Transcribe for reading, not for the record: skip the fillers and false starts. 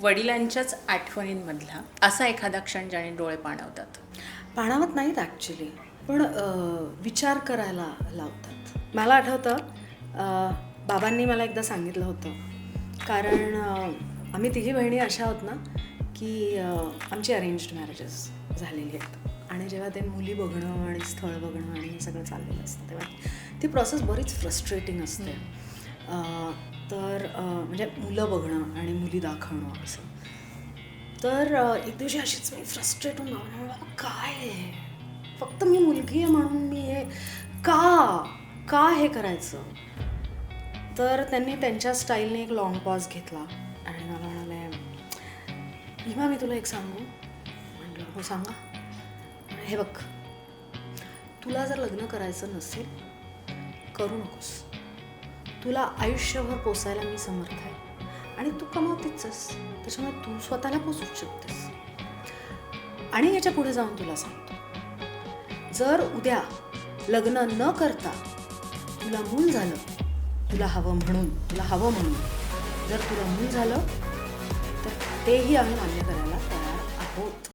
वडिलांच्याच आठवणींमधला असा एखादा क्षण ज्याने डोळे पाणवतात? पाणावत नाहीत ॲक्च्युली, पण विचार करायला लावतात. मला आठवतं बाबांनी मला एकदा सांगितलं होतं, कारण आम्ही तिघी बहिणी अशा आहोत ना की आमची अरेंज्ड मॅरेजेस झालेली आहेत आणि जेव्हा ते मुली बघणं आणि स्थळ बघणं आणि हे सगळं चाललेलं असतं तेव्हा ती प्रोसेस बरीच फ्रस्ट्रेटिंग असते. तर म्हणजे मुलं बघणं आणि मुली दाखवणं असं. तर एक दिवशी अशीच मी फ्रस्ट्रेट होऊन बाबा काय आहे, फक्त मी मुलगी आहे म्हणून मी हे का हे करायचं. तर त्यांनी त्यांच्या स्टाईलने एक लाँग पॉज घेतला आणि मला म्हणाले, भीमा मी तुला एक सांगू. म्हटलं हो सांगा. हे बघ, तुला जर लग्न करायचं नसेल करू नकोस. तुला आयुष्यभर पोसायला मी समर्थ आहे आणि तू कमावतेच आहेस, त्याच्यामुळे तू स्वतःला पोसूच शकतेस. आणि याच्या पुढे जाऊन तुला सांगतो, जर उद्या लग्न न करता तुला मूल झालं, तुला हवं म्हणून जर तुला मूल झालं तर तेही आम्ही मान्य करायला तयार आहोत.